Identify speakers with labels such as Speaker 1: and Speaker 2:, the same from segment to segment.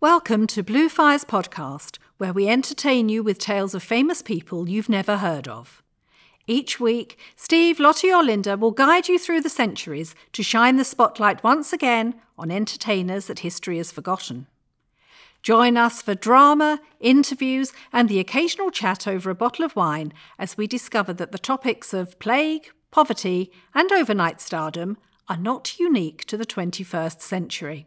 Speaker 1: Welcome to Blue Fire's podcast, where we entertain you with tales of famous people you've never heard of. Each week, Steve, Lottie or Linda will guide you through the centuries to shine the spotlight once again on entertainers that history has forgotten. Join us for drama, interviews and the occasional chat over a bottle of wine as we discover that the topics of plague, poverty and overnight stardom are not unique to the 21st century.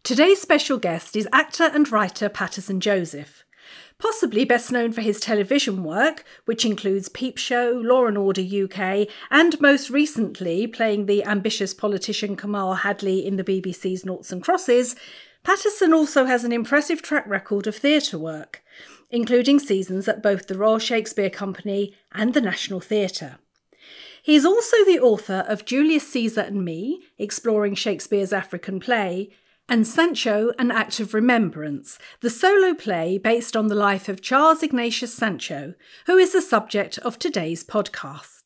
Speaker 1: Today's special guest is actor and writer Paterson Joseph. Possibly best known for his television work, which includes Peep Show, Law and Order UK, and most recently playing the ambitious politician Kamal Hadley in the BBC's Noughts and Crosses, Paterson also has an impressive track record of theatre work, including seasons at both the Royal Shakespeare Company and the National Theatre. He is also the author of Julius Caesar and Me, exploring Shakespeare's African play, and Sancho, an Act of Remembrance, the solo play based on the life of Charles Ignatius Sancho, who is the subject of today's podcast.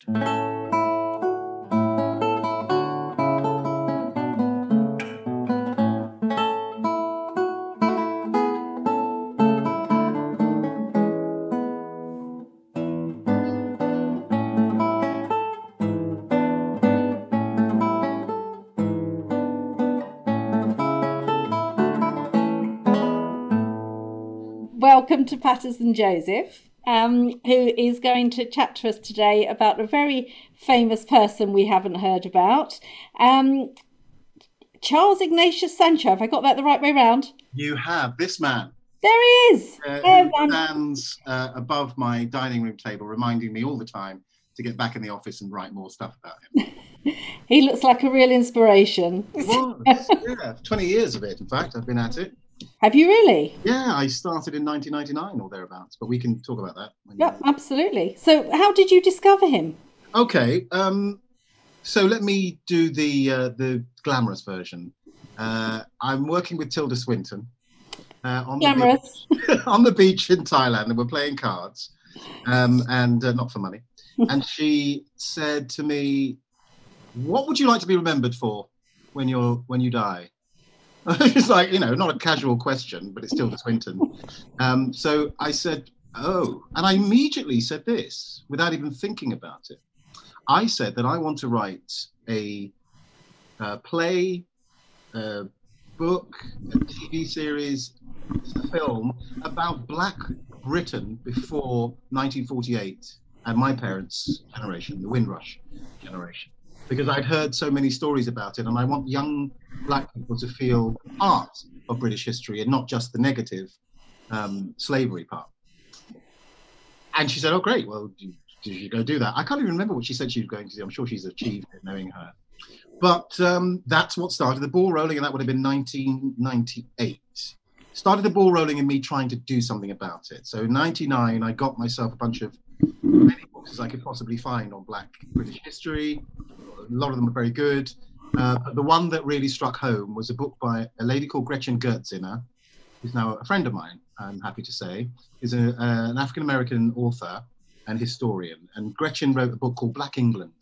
Speaker 1: Welcome to Paterson Joseph, who is going to chat to us today about a very famous person we haven't heard about. Charles Ignatius Sancho, have I got that the right way around?
Speaker 2: You have. This man.
Speaker 1: There he is.
Speaker 2: Who stands above my dining room table, reminding me all the time to get back in the office and write more stuff about him.
Speaker 1: He looks like a real inspiration.
Speaker 2: It was, yeah. 20 years of it, in fact, I've been at it.
Speaker 1: Have you really?
Speaker 2: Yeah, I started in 1999 or thereabouts, but we can talk about that.
Speaker 1: Yeah, absolutely. So how did you discover him?
Speaker 2: Okay, so let me do the glamorous version. I'm working with Tilda Swinton on the beach in Thailand, and we're playing cards, and not for money. And she said to me, "What would you like to be remembered for when you die?" It's like, not a casual question, but it's still the Swinton. So I said, oh, and I immediately said this without even thinking about it. I said that I want to write a play, a book, a TV series, a film about Black Britain before 1948 and my parents' generation, the Windrush generation. Because I'd heard so many stories about it, and I want young Black people to feel part of British history and not just the negative slavery part. And she said, oh, great, well, did you go do that? I can't even remember what she said she was going to do. I'm sure she's achieved it, knowing her. But that's what started the ball rolling, and that would have been 1998. Started the ball rolling in me trying to do something about it. So in 99, I got myself a bunch of many books as I could possibly find on Black British history. A lot of them are very good. But the one that really struck home was a book by a lady called Gretchen Gertziner, who's now a friend of mine, I'm happy to say, is an African-American author and historian. And Gretchen wrote a book called Black England.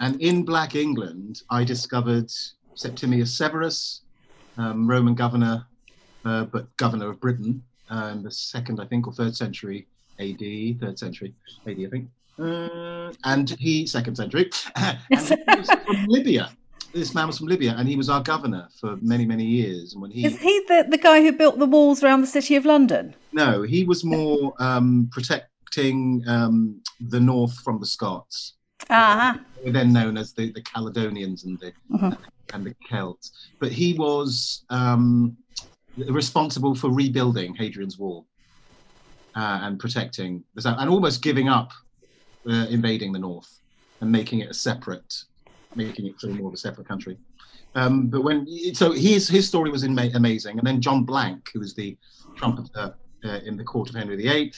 Speaker 2: And in Black England, I discovered Septimius Severus, Roman governor, but governor of Britain, in the second, I think, or third century AD, third century AD, I think. And he, second century, and he was from Libya. This man was from Libya, and he was our governor for many, many years. And when
Speaker 1: Is he the guy who built the walls around the city of London?
Speaker 2: No, he was more protecting the north from the Scots.
Speaker 1: Uh-huh.
Speaker 2: They were then known as the Caledonians and the Celts. But he was responsible for rebuilding Hadrian's Wall and protecting the south, and almost giving up invading the north and making it sort of more of a separate country. But his story was amazing. And then John Blank, who was the trumpeter in the court of Henry VIII,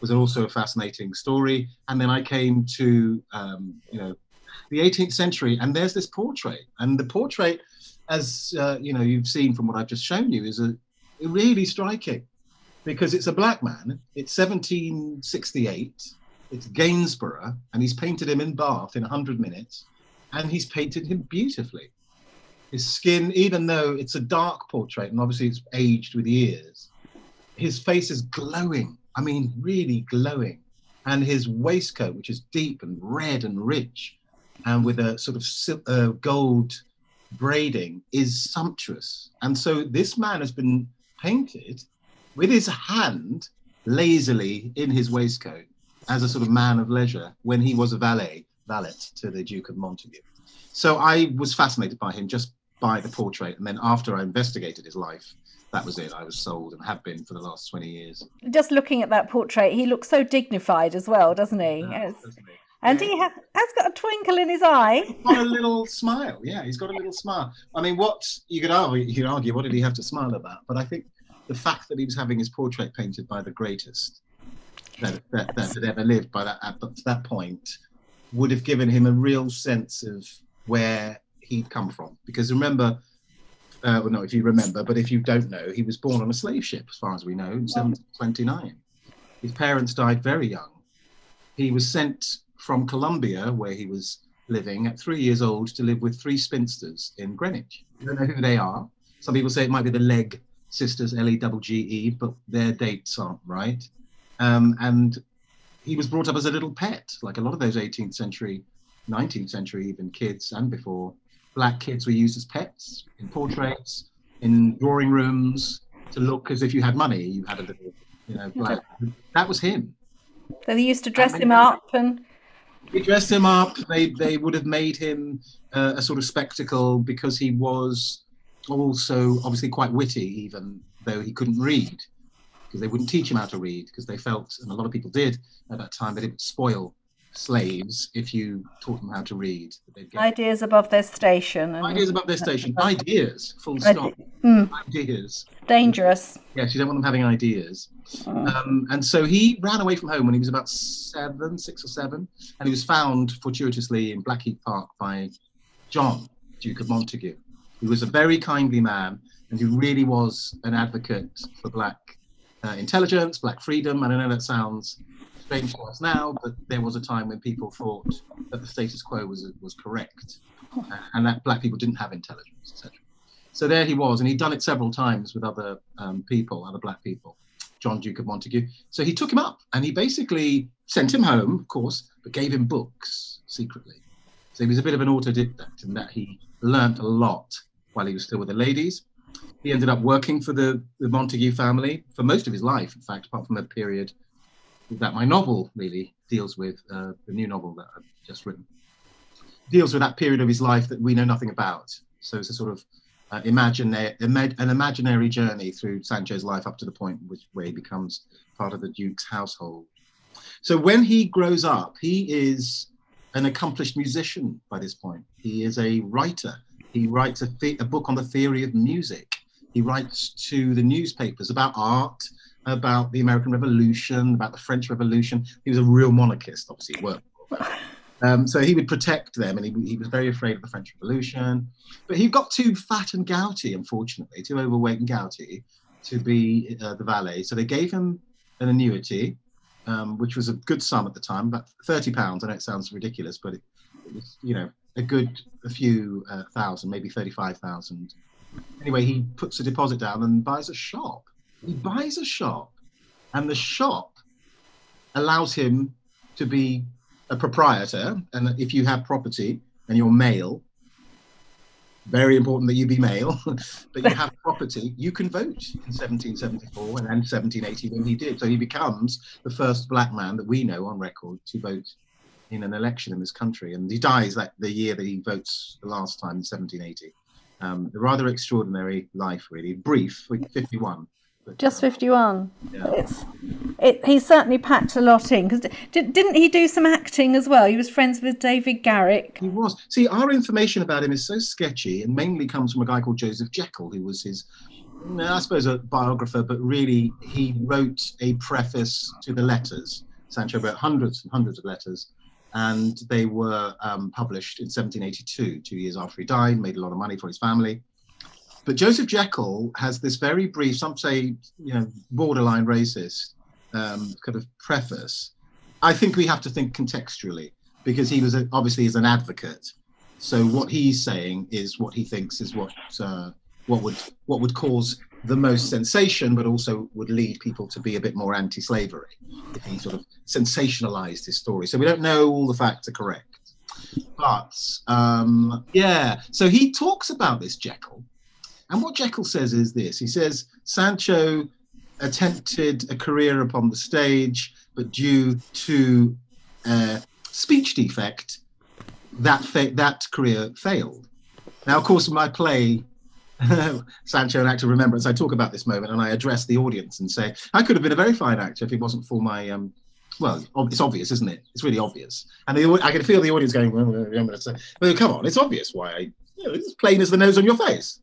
Speaker 2: was also a fascinating story. And then I came to the 18th century, and there's this portrait. And the portrait, as you've seen from what I've just shown you, is really striking, because it's a Black man. It's 1768. It's Gainsborough, and he's painted him in Bath in 100 minutes, and he's painted him beautifully. His skin, even though it's a dark portrait, and obviously it's aged with years, his face is glowing. I mean, really glowing. And his waistcoat, which is deep and red and rich, and with a sort of gold braiding, is sumptuous. And so this man has been painted with his hand lazily in his waistcoat as a sort of man of leisure when he was a valet to the Duke of Montagu. So I was fascinated by him just by the portrait. And then after I investigated his life, that was it. I was sold and have been for the last 20 years.
Speaker 1: Just looking at that portrait, he looks so dignified as well, doesn't he?
Speaker 2: Doesn't he?
Speaker 1: And he has got a twinkle in his eye.
Speaker 2: He's got a little smile. Yeah, he's got a little smile. I mean, what you could argue, what did he have to smile about? But I think the fact that he was having his portrait painted by the greatest that had ever lived at that point would have given him a real sense of where he'd come from. Because remember, well, no, if you remember, but if you don't know, he was born on a slave ship, as far as we know, in 1729. His parents died very young. He was sent from Colombia, where he was living, at 3 years old to live with 3 spinsters in Greenwich. I don't know who they are. Some people say it might be the Legge sisters, Legge, but their dates aren't right. And he was brought up as a little pet, like a lot of those 18th century, 19th century even kids and before. Black kids were used as pets in portraits, in drawing rooms, to look as if you had money. You had a little, black. That was him.
Speaker 1: So they used to dress him up, and
Speaker 2: they dressed him up. They would have made him a sort of spectacle because he was also obviously quite witty, even though he couldn't read, because they wouldn't teach him how to read, because they felt, and a lot of people did at that time, that it would spoil slaves if you taught them how to read.
Speaker 1: Ideas above their station.
Speaker 2: Ideas above their station. Ideas, full stop. Ideas.
Speaker 1: Dangerous.
Speaker 2: Yes, you don't want them having ideas. And so he ran away from home when he was about 6 or 7, and he was found fortuitously in Blackheath Park by John, Duke of Montagu, who was a very kindly man and who really was an advocate for black intelligence, black freedom. And I know that sounds strange to us now, but there was a time when people thought that the status quo was correct, and that black people didn't have intelligence, etc. So there he was, and he'd done it several times with other people, other black people, John, Duke of Montagu. So he took him up, and he basically sent him home, of course, but gave him books secretly. So he was a bit of an autodidact in that he learnt a lot while he was still with the ladies. He ended up working for the Montagu family for most of his life, in fact, apart from a period that my novel really deals with, the new novel that I've just written, deals with that period of his life that we know nothing about. So it's a sort of an imaginary journey through Sancho's life up to the point where he becomes part of the Duke's household. So when he grows up, he is an accomplished musician by this point. He is a writer. He writes a book on the theory of music. He writes to the newspapers about art, about the American Revolution, about the French Revolution. He was a real monarchist, obviously, so he would protect them, and he was very afraid of the French Revolution. But he got too fat and gouty, unfortunately, too overweight and gouty to be the valet. So they gave him an annuity, which was a good sum at the time, about £30. I know it sounds ridiculous, but it was, a few thousand, maybe 35,000. Anyway, he puts a deposit down and buys a shop. He buys a shop, and the shop allows him to be a proprietor. And if you have property and you're male, very important that you be male, but you have property, you can vote in 1774 and then 1780 when he did. So he becomes the first black man that we know on record to vote in an election in this country. And he dies the year that he votes the last time in 1780. A rather extraordinary life, really. Brief, 51. But,
Speaker 1: just 51.
Speaker 2: Yeah.
Speaker 1: He certainly packed a lot in, because didn't he do some acting as well? He was friends with David Garrick.
Speaker 2: He was. See, our information about him is so sketchy, and mainly comes from a guy called Joseph Jekyll, who was his, I suppose, a biographer, but really he wrote a preface to the letters. Sancho wrote hundreds and hundreds of letters, and they were published in 1782, 2 years after he died, made a lot of money for his family. But Joseph Jekyll has this very brief, some say, borderline racist kind of preface, I think we have to think contextually, because he was obviously is an advocate. So what he's saying is what he thinks is what would cause the most sensation, but also would lead people to be a bit more anti-slavery if he sort of sensationalized his story. So we don't know all the facts are correct. But yeah, so he talks about this Jekyll. And what Jekyll says is this. He says Sancho attempted a career upon the stage, but due to speech defect, that career failed. Now, of course, in my play, Sancho, an Act of Remembrance, I talk about this moment and I address the audience and say, I could have been a very fine actor if it wasn't for my, well, it's obvious, isn't it? It's really obvious. And I can feel the audience going, well, come on, it's obvious why it's plain as the nose on your face.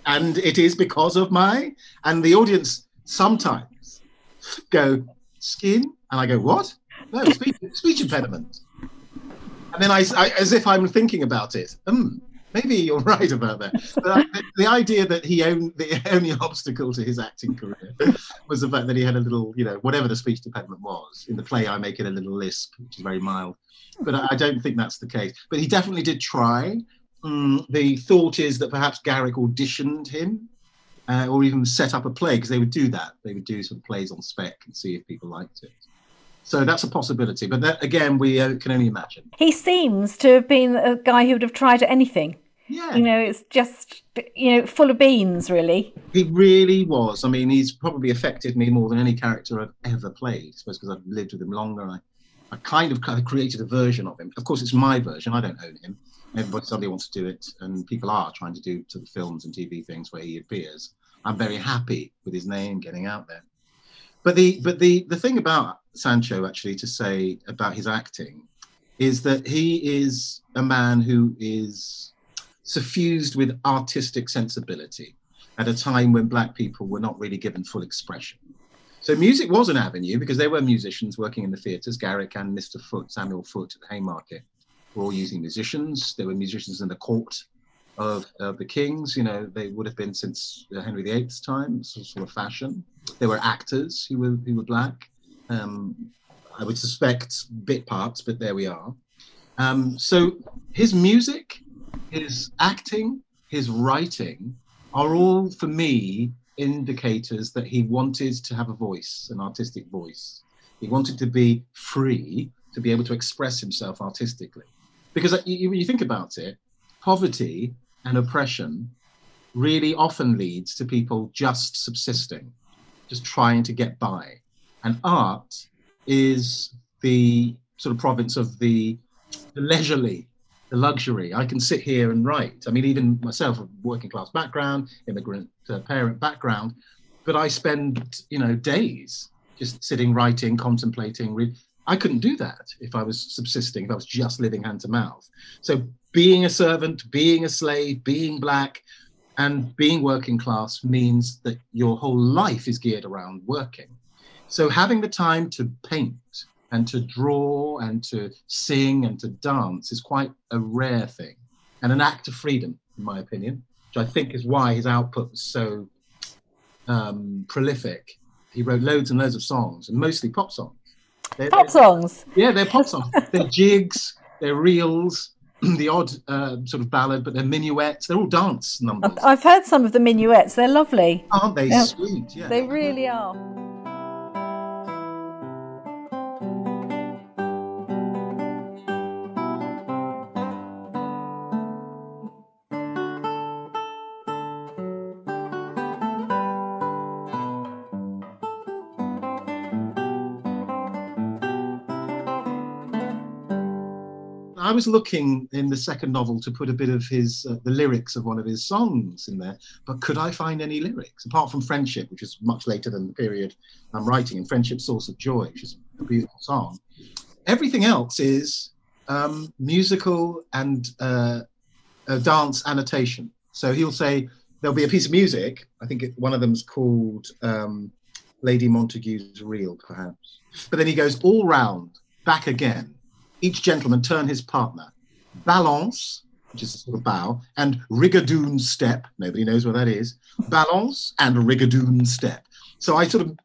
Speaker 2: And it is because of and the audience sometimes go, skin? And I go, what? No, speech impediment. And then I, as if I'm thinking about it, maybe you're right about that. But the idea that the only obstacle to his acting career was the fact that he had a little, whatever the speech impediment was. In the play, I make it a little lisp, which is very mild. But I don't think that's the case. But he definitely did try. The thought is that perhaps Garrick auditioned him or even set up a play, because they would do that. They would do some plays on spec and see if people liked it. So that's a possibility. But that, again, we can only imagine.
Speaker 1: He seems to have been a guy who would have tried anything.
Speaker 2: Yeah.
Speaker 1: It's just, full of beans, really.
Speaker 2: He really was. I mean, he's probably affected me more than any character I've ever played. I suppose because I've lived with him longer. I kind of created a version of him. Of course, it's my version. I don't own him. Somebody wants to do it, and people are trying to do to the films and TV things where he appears. I'm very happy with his name getting out there. But the thing about Sancho, actually, to say about his acting is that he is a man who is suffused with artistic sensibility at a time when Black people were not really given full expression. So music was an avenue, because there were musicians working in the theatres. Garrick and Mr. Foote, Samuel Foote at the Haymarket, were all using musicians. There were musicians in the court of the kings. They would have been since Henry VIII's time, sort of fashion. There were actors who were Black. I would suspect bit parts, but there we are. So his music, his acting, his writing are all, for me, indicators that he wanted to have a voice, an artistic voice. He wanted to be free, to be able to express himself artistically. Because when you think about it, poverty and oppression really often leads to people just subsisting, just trying to get by. And art is the sort of province of the leisurely, the luxury. I can sit here and write. I mean, even myself, a working class background, immigrant parent background, but I spend, days just sitting, writing, contemplating. I couldn't do that if I was subsisting, if I was just living hand to mouth. So being a servant, being a slave, being Black, and being working class means that your whole life is geared around working. So having the time to paint and to draw and to sing and to dance is quite a rare thing, and an act of freedom, in my opinion, which I think is why his output was so prolific. He wrote loads and loads of songs, and mostly pop songs.
Speaker 1: Pop songs?
Speaker 2: Yeah, they're pop songs. They're jigs, they're reels, the odd sort of ballad, but they're minuets. They're all dance numbers.
Speaker 1: I've heard some of the minuets. They're lovely.
Speaker 2: Aren't they sweet? Yeah.
Speaker 1: They really are.
Speaker 2: I was looking in the second novel to put a bit of his, the lyrics of one of his songs in there, but could I find any lyrics? Apart from Friendship, which is much later than the period I'm writing, and Friendship, Source of Joy, which is a beautiful song. Everything else is musical and dance annotation. So he'll say, there'll be a piece of music, I think one of them's called Lady Montague's Reel, perhaps. But then he goes all round, back again. Each gentleman turn his partner. Balance, which is a sort of bow, and rigadoon step. Nobody knows what that is. Balance and rigadoon step. So I sort of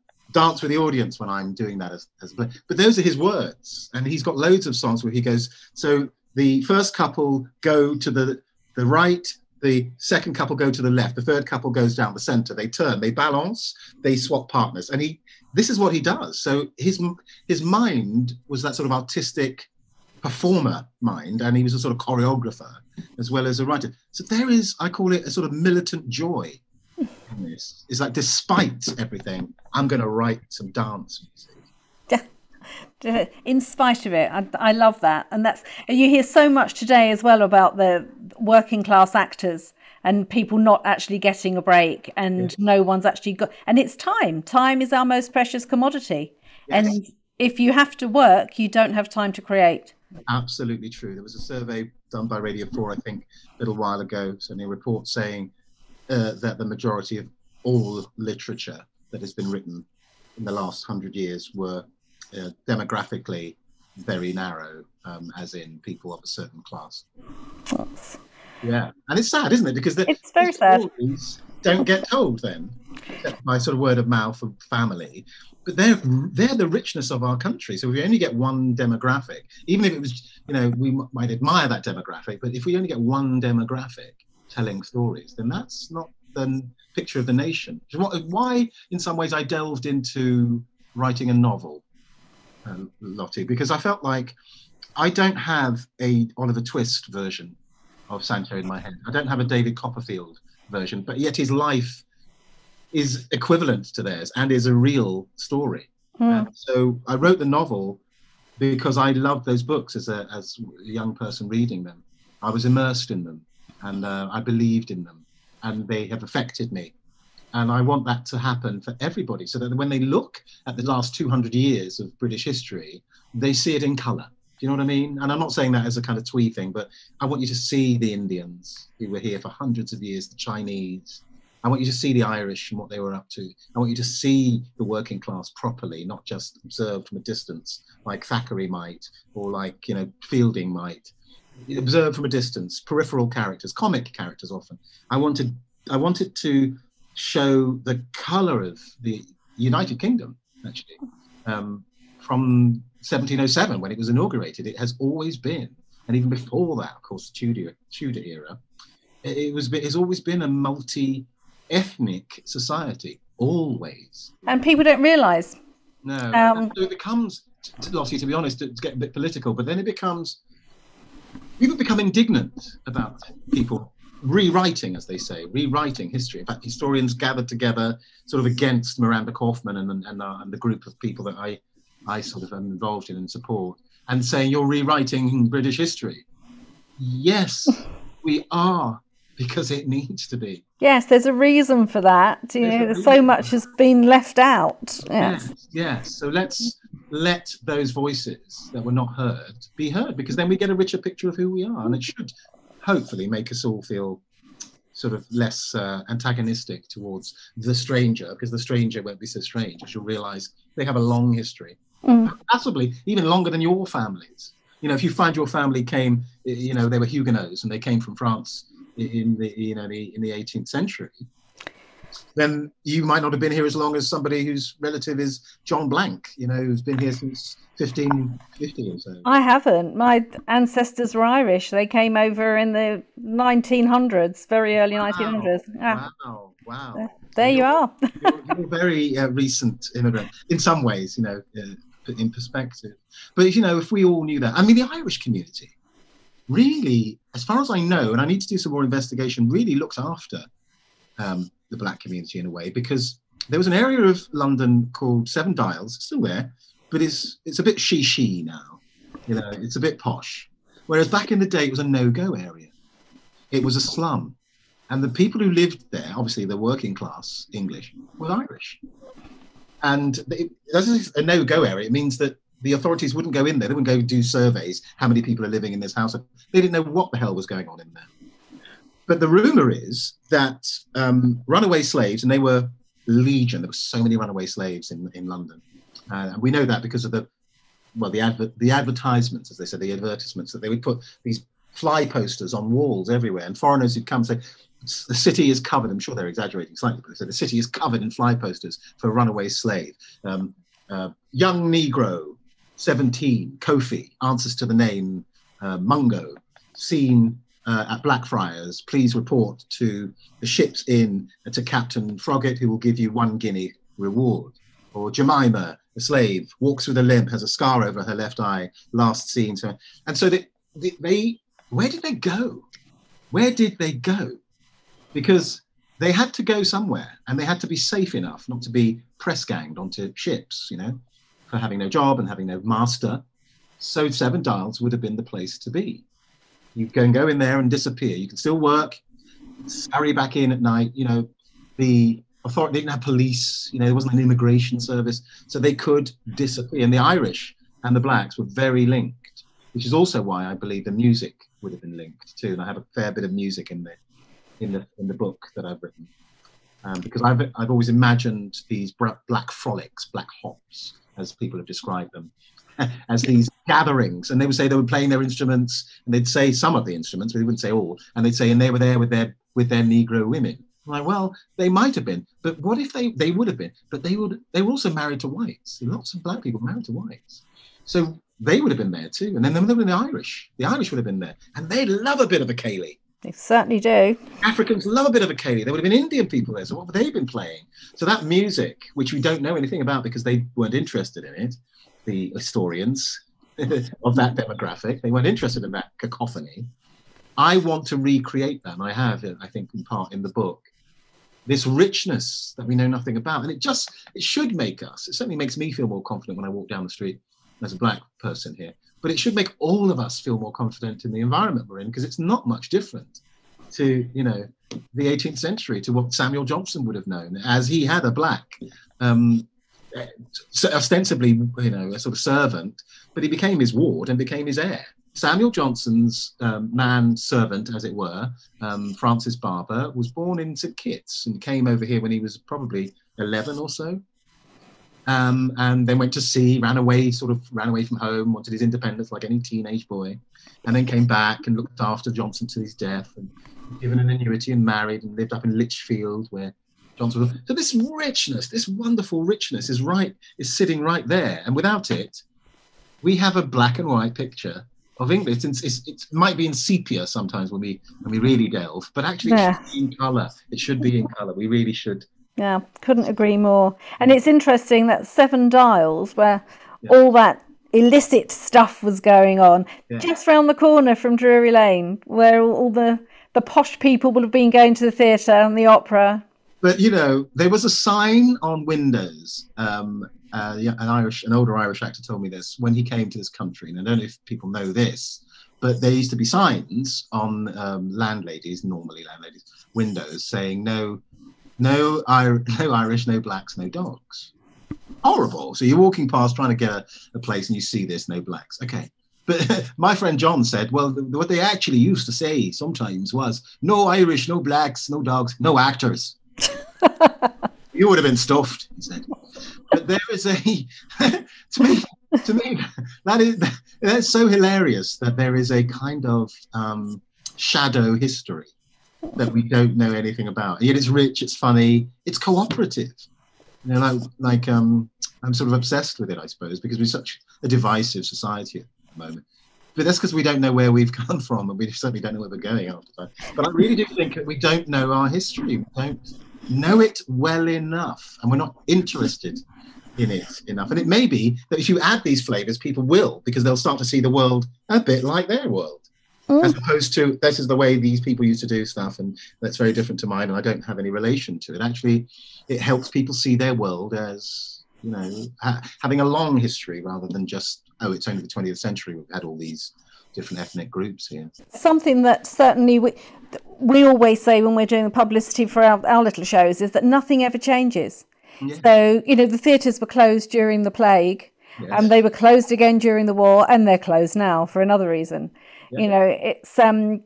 Speaker 2: dance with the audience when I'm doing that as a play. But those are his words, and he's got loads of songs where he goes, so the first couple go to the right, the second couple go to the left, the third couple goes down the center, they turn, they balance, they swap partners. And this is what he does. So his mind was that sort of artistic performer mind, and he was a sort of choreographer as well as a writer. So there is, I call it a sort of militant joy in this. It's like, despite everything, I'm going to write some dance music.
Speaker 1: In spite of it. I love that. And you hear so much today as well about the working class actors and people not actually getting a break, and no one's actually got, and it's time is our most precious commodity. Yes. And if you have to work, you don't have time to create.
Speaker 2: Absolutely true. There was a survey done by Radio 4, I think, a little while ago, certainly a report saying that the majority of all literature that has been written in the last 100 years were demographically very narrow, as in people of a certain class. Yeah, and it's sad, isn't it? Because
Speaker 1: it's very sad.
Speaker 2: Don't get told then, except by sort of word of mouth of family. But they're the richness of our country. So if we only get one demographic, even if it was, we might admire that demographic, but if we only get one demographic telling stories, then that's not the picture of the nation. Why, in some ways, I delved into writing a novel, Lottie, because I felt like I don't have a Oliver Twist version of Sancho in my head. I don't have a David Copperfield version, but yet his life is equivalent to theirs and is a real story. So I wrote the novel because I loved those books as a young person reading them. I was immersed in them, and I believed in them, and they have affected me. And I want that to happen for everybody, so that when they look at the last 200 years of British history, they see it in colour. Do you know what I mean? And I'm not saying that as a kind of twee thing, but I want you to see the Indians who were here for hundreds of years, the Chinese. I want you to see the Irish and what they were up to. I want you to see the working class properly, not just observed from a distance, like Thackeray might, or like, Fielding might. Observed from a distance, peripheral characters, comic characters often. I wanted to show the colour of the United Kingdom, actually, from 1707 when it was inaugurated. It has always been, and even before that, of course, the Tudor era, it's always been a multi-ethnic society, always.
Speaker 1: And people don't realise.
Speaker 2: No, so it becomes, Lottie, to be honest, to get a bit political, but then people become indignant about people rewriting, as they say, rewriting history. In fact, historians gathered together sort of against Miranda Kaufman and the group of people that I sort of am involved in and support, and saying, you're rewriting British history. Yes, we are, because it needs to be.
Speaker 1: Yes, there's a reason for that. So much has been left out.
Speaker 2: Yes. So let's let those voices that were not heard be heard, because then we get a richer picture of who we are, and it should hopefully make us all feel sort of less antagonistic towards the stranger, because the stranger won't be so strange, as you'll realise they have a long history, possibly even longer than your families. If you find your family came, they were Huguenots and they came from France in the 18th century, then you might not have been here as long as somebody whose relative is John Blank, who's been here since 1550 or so.
Speaker 1: I haven't. My ancestors were Irish. They came over in the 1900s, very early 1900s.
Speaker 2: Wow.
Speaker 1: There you are.
Speaker 2: You're a very recent immigrant in some ways, in perspective. But if we all knew that, I mean, the Irish community really, as far as I know, and I need to do some more investigation, really looks after the Black community in a way, because there was an area of London called Seven Dials, still there, but it's a bit she now. It's a bit posh. Whereas back in the day, it was a no-go area. It was a slum. And the people who lived there, obviously the working class English, were Irish. And as a no-go area, it means that the authorities wouldn't go in there. They wouldn't go do surveys. How many people are living in this house? They didn't know what the hell was going on in there. But the rumor is that runaway slaves, and they were legion. There were so many runaway slaves in London. And we know that because of the advertisements, as they said, the advertisements that they would put these fly posters on walls everywhere, and foreigners who'd come say, the city is covered, I'm sure they're exaggerating slightly, but they said the city is covered in fly posters for a runaway slave. Young Negro, 17, Kofi, answers to the name Mungo, seen at Blackfriars. Please report to the ship's inn to Captain Froggatt, who will give you 1 guinea reward. Or Jemima, a slave, walks with a limp, has a scar over her left eye, last seen. And so where did they go? Where did they go? Because they had to go somewhere, and they had to be safe enough not to be press ganged onto ships, you know, for having no job and having no master. So Seven Dials would have been the place to be. You can go in there and disappear. You can still work, scurry back in at night. You know, the authority, they didn't have police, you know, there wasn't an immigration service, so they could disappear. And the Irish and the blacks were very linked, which is also why I believe the music would have been linked too. And I have a fair bit of music in the book that I've written, because I've always imagined these black frolics, black hops, as people have described them, as these gatherings. And they would say they were playing their instruments, and they'd say some of the instruments, but they wouldn't say all. And they'd say, and they were there with their Negro women. I'm like, well, they might have been, but what if they would have been? But they were also married to whites. Lots of black people married to whites, so they would have been there too. And then there were the Irish. The Irish would have been there, and they love a bit of a ceilidh.
Speaker 1: They certainly do.
Speaker 2: Africans love a bit of a ceilidh. There would have been Indian people there, so what would they have been playing? So that music, which we don't know anything about because they weren't interested in it, the historians of that demographic, they weren't interested in that cacophony. I want to recreate that, and I have, I think, in part in the book, this richness that we know nothing about. And it should make us, it certainly makes me feel more confident when I walk down the street as a black person here, but it should make all of us feel more confident in the environment we're in, because it's not much different to, you know, the 18th century, to what Samuel Johnson would have known, as he had a black, ostensibly, you know, a sort of servant, but he became his ward and became his heir. Samuel Johnson's man-servant, as it were, Francis Barber, was born in St Kitts and came over here when he was probably 11 or so. And then went to sea, ran away from home, wanted his independence like any teenage boy, and then came back and looked after Johnson to his death, and given an annuity and married, and lived up in Lichfield where Johnson was. So this richness, this wonderful richness is sitting right there. And without it, we have a black and white picture of English. It might be in sepia sometimes when we really delve, but actually it should be in colour. It should be in colour. We really should.
Speaker 1: Yeah, couldn't agree more. And it's interesting that Seven Dials, where all that illicit stuff was going on, just round the corner from Drury Lane, where all the posh people would have been going to the theatre and the opera.
Speaker 2: But, you know, there was a sign on windows. An older Irish actor told me this when he came to this country, and I don't know if people know this, but there used to be signs on landladies' windows saying no Irish, no blacks, no dogs. Horrible. So you're walking past trying to get a place and you see this, no blacks. Okay. But my friend John said, well, what they actually used to say sometimes was no Irish, no blacks, no dogs, no actors. You would have been stuffed, he said. But there is to me, that's so hilarious that there is a kind of shadow history that we don't know anything about. Yet it's rich, it's funny, it's cooperative. You know, I'm sort of obsessed with it, I suppose, because we're such a divisive society at the moment. But that's because we don't know where we've come from, and we certainly don't know where we're going after that. But I really do think that we don't know our history. We don't know it well enough, and we're not interested in it enough. And it may be that if you add these flavors, people will, because they'll start to see the world a bit like their world. As opposed to, this is the way these people used to do stuff, and that's very different to mine, and I don't have any relation to it. Actually, it helps people see their world as, you know, having a long history rather than just, it's only the 20th century. We've had all these different ethnic groups here. Something
Speaker 1: that certainly we always say when we're doing the publicity for our little shows is that nothing ever changes. Yeah. So, you know, the theatres were closed during the plague, and they were closed again during the war, and they're closed now for another reason. Yeah. You know, it's and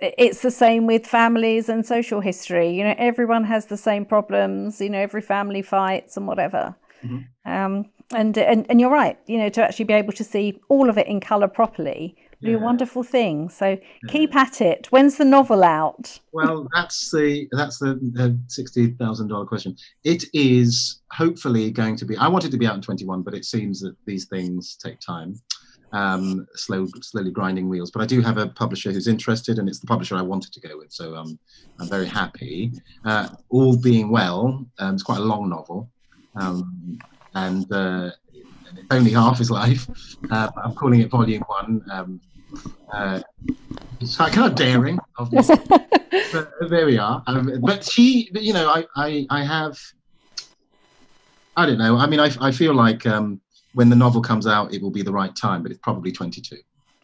Speaker 1: it's the same with families and social history. You know, everyone has the same problems. You know, every family fights and whatever. Mm-hmm. And you're right. You know, to actually be able to see all of it in colour properly a wonderful thing. So keep at it. When's the novel out?
Speaker 2: Well, that's the $60,000 question. It is hopefully going to be. I want it to be out in 21, but it seems that these things take time. Slowly grinding wheels. But I do have a publisher who's interested, and it's the publisher I wanted to go with. So I'm very happy. All being well, it's quite a long novel, and it's only half his life. I'm calling it Volume 1. It's kind of daring, obviously. But there we are. But she, I have. I don't know. I mean, I feel like. When the novel comes out, it will be the right time, but it's probably 22.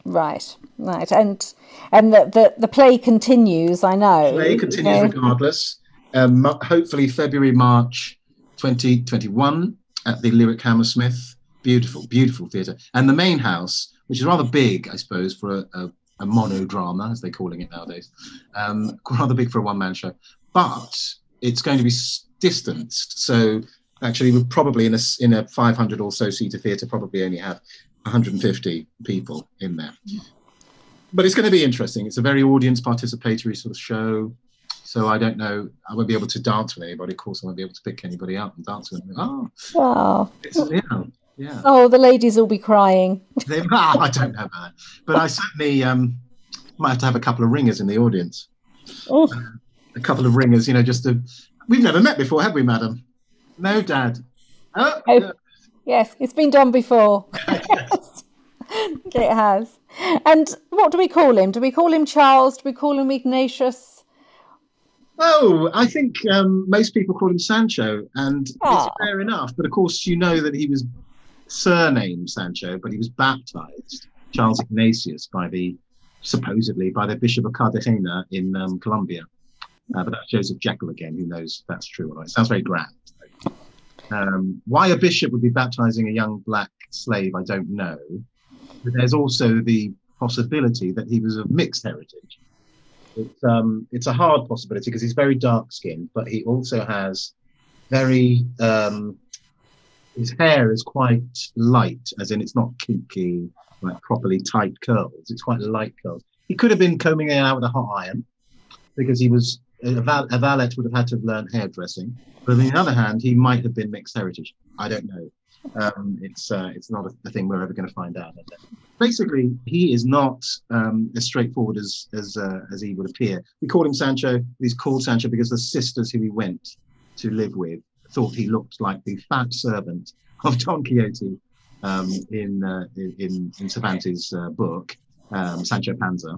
Speaker 1: Right, and the play continues. I know.
Speaker 2: The play continues regardless. Hopefully February, March 2021 at the Lyric Hammersmith. Beautiful, beautiful theatre. And the main house, which is rather big, I suppose, for a monodrama, as they're calling it nowadays. Rather big for a one-man show. But it's going to be distanced, so actually, we're probably in a 500 or so seater theatre, probably only have 150 people in there. But it's going to be interesting. It's a very audience participatory sort of show. So I don't know. I won't be able to dance with anybody. Of course, I won't be able to pick anybody up and dance with them. Yeah.
Speaker 1: Oh, the ladies will be crying.
Speaker 2: I don't know about that. But I certainly might have to have a couple of ringers in the audience.
Speaker 1: Oh.
Speaker 2: A couple of ringers, just to... We've never met before, have we, madam? No, Dad. Oh.
Speaker 1: Yes, it's been done before. Yes. It has. And what do we call him? Do we call him Charles? Do we call him Ignatius?
Speaker 2: Oh, I think most people call him Sancho, and it's fair enough. But of course, you know that he was surnamed Sancho, but he was baptized Charles Ignatius supposedly by the Bishop of Cartagena in Colombia. But that's Joseph Jekyll again. Who knows if that's true or not? It sounds very grand. Why a bishop would be baptizing a young black slave, I don't know. But there's also the possibility that he was of mixed heritage. It's a hard possibility because he's very dark-skinned, but he also has his hair is quite light, as in it's not kinky, like properly tight curls. It's quite light curls. He could have been combing it out with a hot iron because he was a valet would have had to have learned hairdressing. But on the other hand, he might have been mixed heritage. I don't know. It's not a thing we're ever going to find out. Basically, he is not as straightforward as he would appear. We call him Sancho. He's called Sancho because the sisters who he went to live with thought he looked like the fat servant of Don Quixote in Cervantes' book, Sancho Panza.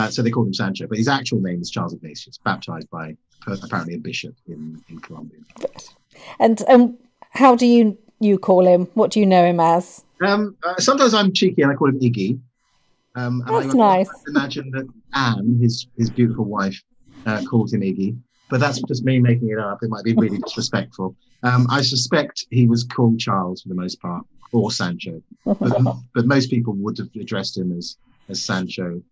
Speaker 2: So they called him Sancho, but his actual name is Charles Ignatius, baptized by apparently a bishop in Colombia.
Speaker 1: And how do you call him? What do you know him as?
Speaker 2: Sometimes I'm cheeky and I call him Iggy.
Speaker 1: That's nice.
Speaker 2: I imagine that Anne, his beautiful wife, called him Iggy, but that's just me making it up. It might be really disrespectful. I suspect he was called Charles for the most part, or Sancho, but most people would have addressed him as Sancho.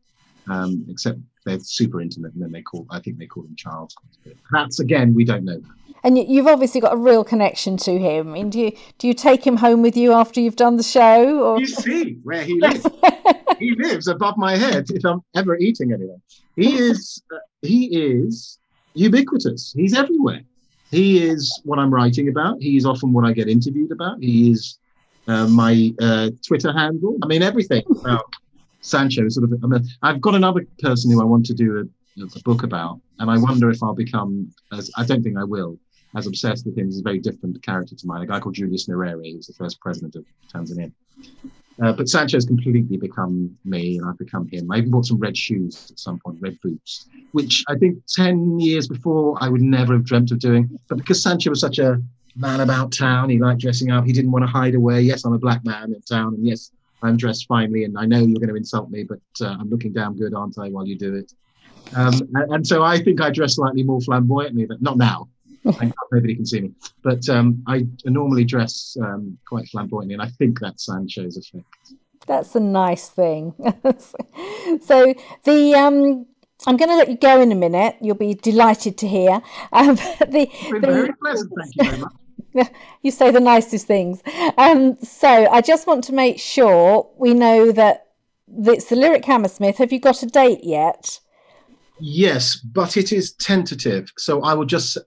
Speaker 2: Except they're super intimate, and then I think they call him Charles. That's again, we don't know that. And
Speaker 1: you've obviously got a real connection to him. I mean, do you take him home with you after you've done the show? Or?
Speaker 2: You see where he lives. He lives above my head if I'm ever eating anywhere. He is ubiquitous. He's everywhere. He is what I'm writing about. He is often what I get interviewed about. He is my Twitter handle. I mean, everything about Sancho. I've got another person who I want to do a book about, and I wonder if I'll become, I don't think I will, as obsessed with him. He's a very different character to mine, a guy called Julius Nyerere, who's the first president of Tanzania. But Sancho's completely become me, and I've become him. I even bought some red shoes at some point, red boots, which I think 10 years before I would never have dreamt of doing. But because Sancho was such a man about town, he liked dressing up, he didn't want to hide away. Yes, I'm a black man in town, and yes, I'm dressed finely, and I know you're going to insult me, but I'm looking damn good, aren't I, while you do it? And so I think I dress slightly more flamboyantly, but not now. Thank God nobody can see me. But I normally dress quite flamboyantly, and I think that's Sancho's effect.
Speaker 1: That's a nice thing. So I'm going to let you go in a minute. You'll be delighted to hear.
Speaker 2: It's been very pleasant, thank you very much.
Speaker 1: You say the nicest things. So I just want to make sure we know that it's the Lyric Hammersmith. Have you got a date yet?
Speaker 2: Yes, but it is tentative. So I will just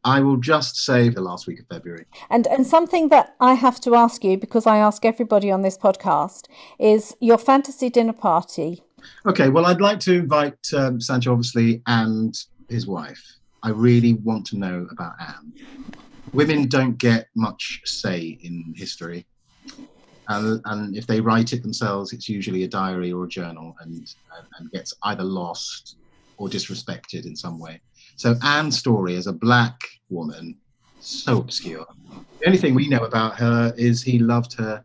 Speaker 2: say the last week of February.
Speaker 1: And something that I have to ask you, because I ask everybody on this podcast, is your fantasy dinner party.
Speaker 2: Okay, well, I'd like to invite Sancho, obviously, and his wife. I really want to know about Anne. Women don't get much say in history. And if they write it themselves, it's usually a diary or a journal and gets either lost or disrespected in some way. So Anne's story as a black woman, so obscure. The only thing we know about her is he loved her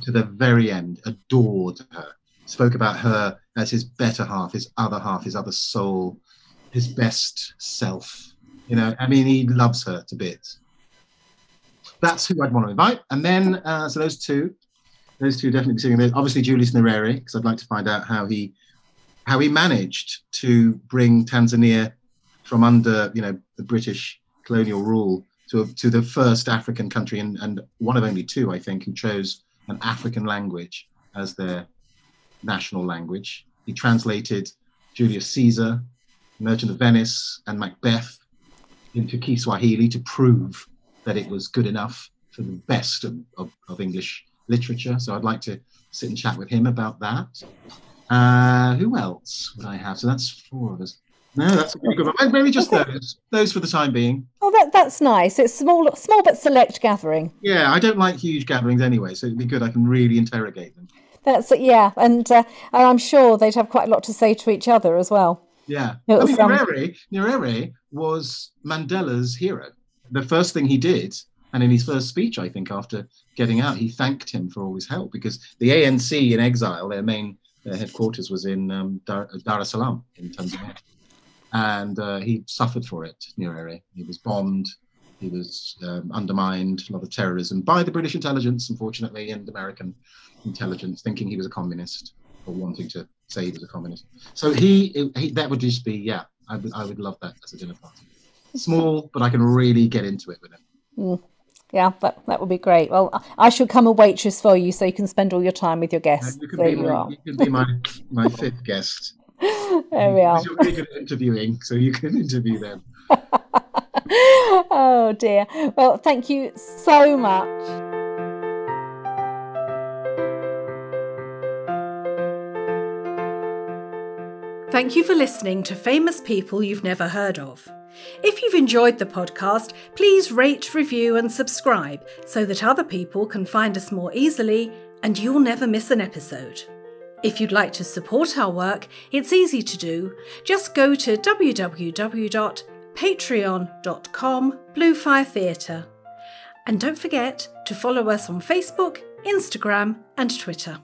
Speaker 2: to the very end, adored her, spoke about her as his better half, his other soul, his best self. You know, I mean, he loves her to bits. That's who I'd want to invite. And then, so those two definitely sitting there. Obviously Julius Nyerere, because I'd like to find out how he managed to bring Tanzania from under, the British colonial rule to the first African country and one of only two, I think, who chose an African language as their national language. He translated Julius Caesar, Merchant of Venice, and Macbeth into Kiswahili to prove that it was good enough for the best of English literature. So I'd like to sit and chat with him about that. Who else would I have? So that's 4 of us. No, that's a pretty good one. Maybe just those for the time being.
Speaker 1: Oh, that's nice. It's small but select gathering.
Speaker 2: Yeah, I don't like huge gatherings anyway, so it'd be good. I can really interrogate them.
Speaker 1: And I'm sure they'd have quite a lot to say to each other as well.
Speaker 2: Yeah, I mean, Nyerere was Mandela's hero. The first thing he did, and in his first speech, I think, after getting out, he thanked him for all his help, because the ANC in exile, their headquarters was in Dar es Salaam in Tanzania. And he suffered for it, Nyerere. He was bombed, he was undermined, a lot of terrorism by the British intelligence, unfortunately, and American intelligence, thinking he was a communist or wanting to say he was a communist. So that would just be, I would love that as a dinner party. Small, but I can really get into it with him.
Speaker 1: Yeah, that would be great. Well, I should come a waitress for you so you can spend all your time with your guests.
Speaker 2: You can be my 5th guest.
Speaker 1: There we are.
Speaker 2: You're really good at interviewing, so you can interview them.
Speaker 1: Oh dear. Well, thank you so much. Thank you for listening to Famous People You've Never Heard Of. If you've enjoyed the podcast, please rate, review and subscribe so that other people can find us more easily and you'll never miss an episode. If you'd like to support our work, it's easy to do. Just go to www.patreon.com/Bluefire Theatre. And don't forget to follow us on Facebook, Instagram and Twitter.